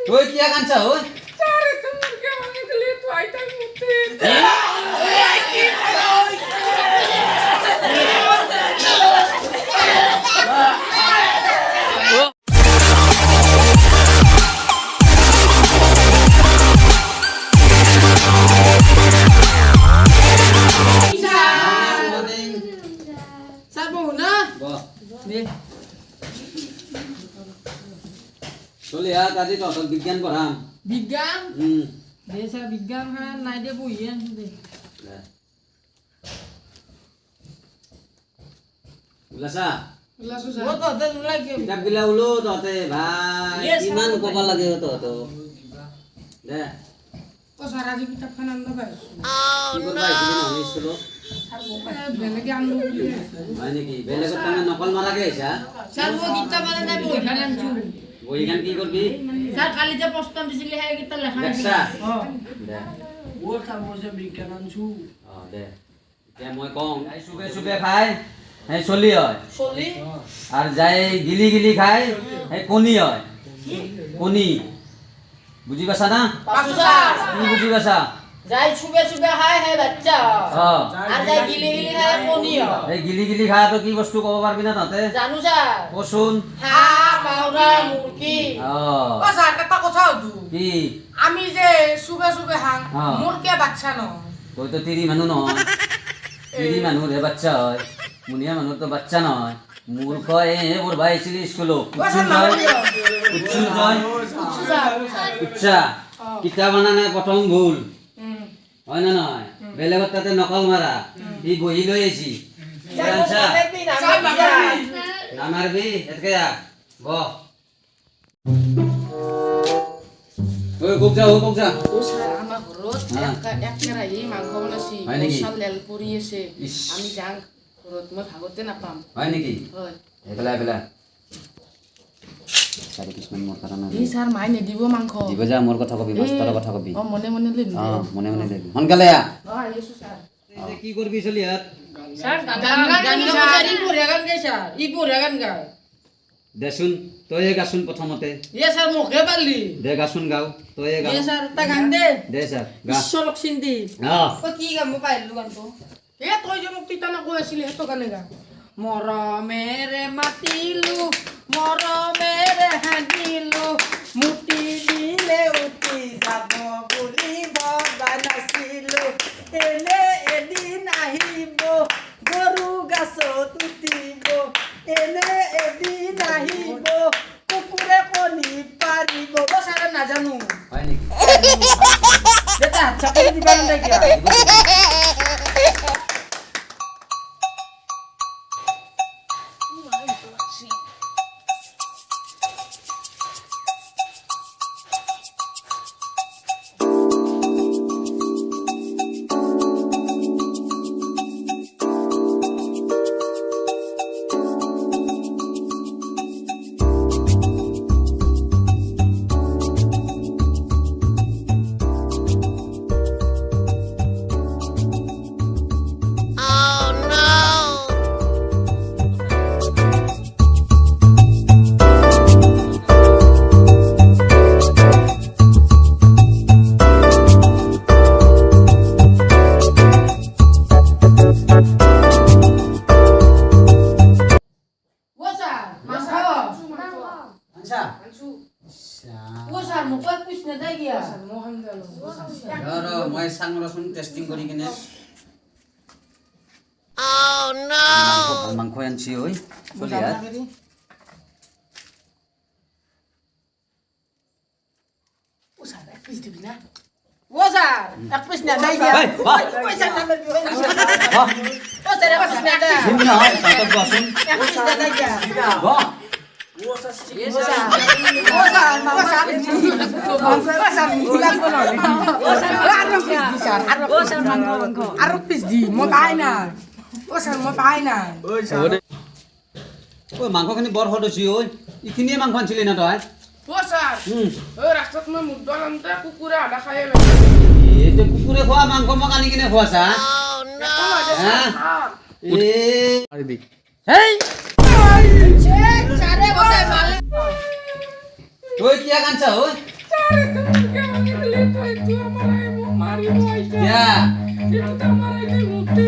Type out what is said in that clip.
তুই কি কাঁদছা ওই আরে তুমি কে ভাঙে দিলে তো আইতা মুতে চলি আজি তহঁতক বিজ্ঞান পঢ়াম বিজ্ঞান দেশা বিজ্ঞান খান নাই দে বহি আনছো দে ওলাছা ওলাছো স্যার ও ততে ওলাই কে কিতাপ গিলা ওলো তহঁতে ভাই কিমান ক'ব লাগে তহঁতক দে ও স্যার আজি কিতাপ খান আনবা পাই কি করবা এইখিনি নহলে স্কুলত বেলেগে আনলো বুলি হয় নেকি বেলেগত তাৰমানে নকল মাৰাকে আহিছা স্যার ও কিতাপ আনে নাই বহি খান আনছো বহিখান কি করবি স্যার কালি যে প্রশ্ন দিছিলে হে কিতাপ লেখা দেখছা দে ও স্যার বসে বিজ্ঞান আনছো দে এতিয়া মই কওঁ যাই চুবে চুবে খাই সেই চলি হয় চলি আর যাই গিলি গিলি খাই সেই কণী হয় কণী বুঝি পাইছা না পাছু স্যার কি বুঝি পাইছা যাই ছুবে ছুবে খায় হে বাচ্চা আর যাই গিলি গিলি খায় কোনি এই গিলি গিলি খায় তো কি বস্তু কব পারবি না তহঁতে জানো স্যার কচোন হাঁহ পাউরা মুরগি ও স্যার একটা কথা হদু কি আমি যে ছুবে ছুবে হাঁহ হ্যাঁ। মুরগি বাচ্চা ন তুই তো তিরি মানুহ নহয় তিরি মানুহৰ হে বাচ্চা হয় মুনিয়া মানুহৰ তো বাচ্চা নহয় মূৰ্খ মোৰ ভাই আহিছিলি স্কুলত উচ্চা কিতাপ আনা নাই প্ৰথম ভুল হয় না নহয় বেলেগত তাতে নকল মাৰা ই বহি লৈ আহিছি নামাৰবি এতকে ব ওই কোক যা ও স্যাৰ আমাৰ ঘৰত এক কেৰাহি মাংস বনাছি হয় নেকি? মশাল লেল পৰি আছে ইস। আমি যাং ঘৰত মই ভাগতে নাপাম হয় নেকি হয় এইফালে চাৰি কিছুমান মোৰ কাৰণে এই স্যাৰ মাই নেদিব মাংস দিব যা মোৰ কথা কবি মাষ্টৰৰ কথা কবি ও মনে মনে লিন মনে মনে দেবি সোনকালে আ আইছো স্যার কি করবি চলি হাত স্যার গান গান স্যার ই পড়ে গান গাই স্যার ই পড়ে গান গায় দেচোন তয়ে গাচোন প্ৰথমতে ইয়ে স্যার মুখে পারলি দে গাচোন গাও তয়ে গাও ইয়ে স্যার তা গান দে দে স্যার গা ঈশ্বরক চিন্তি অ ও কি গাম পাইলো গানটো এ তই যে মোক তিতানা কৈ আছিলি হেতো গানে গা মৰমেৰে মাতিলো মৰমেৰে হাঁহিলো মুটি দিলে উঠি যাব বুলি ভবা নাছিলো এনে এদিন আহিব গৰু গাছত উঠিব এনে এদিন আহিব কুকুৰে কণী পাৰিব বছৰে নাজানো হয় নেকি দেতা চাকৰি দিবা নালাগে আচ্ছা ও স্যাৰ মুখত পিছনে দে গিয়া ৰ মই চাং ৰচোন টেষ্টিং কৰি কিনে মাংস আনছি ঐ চলি হাত ও স্যার এক পিস দিবি না ও স্যার এক পিস না দে গিয়া পয়সা না দিবি ও স্যার এক পিস না দে শুন না তহঁতক গাচোন এক পিস না দে গিয়া গ ও স্যার আৰু পিছ দি মই পাই নাই ও স্যাৰ মই পাই নাই ঐ মাংসখিনি বৰ সদ হৈছি ঐ এইখিনিয়ে মাংস আনছিলি না তই ও স্যাৰ ও ৰাস্তাত মই মুদ্দল আনতে কুকুৰে আধা খাই এইটো কুকুৰে খোৱা মাংস মোক আনি কিনে খোৱাছা হেই চাৰে বতে মালে তই কিয়া কানছা ঐ আরে তোমাকে আমাকে দিলে তো একটু আমার মারিব আইতা Ya. এটা তো আমার আইতে মুক্তি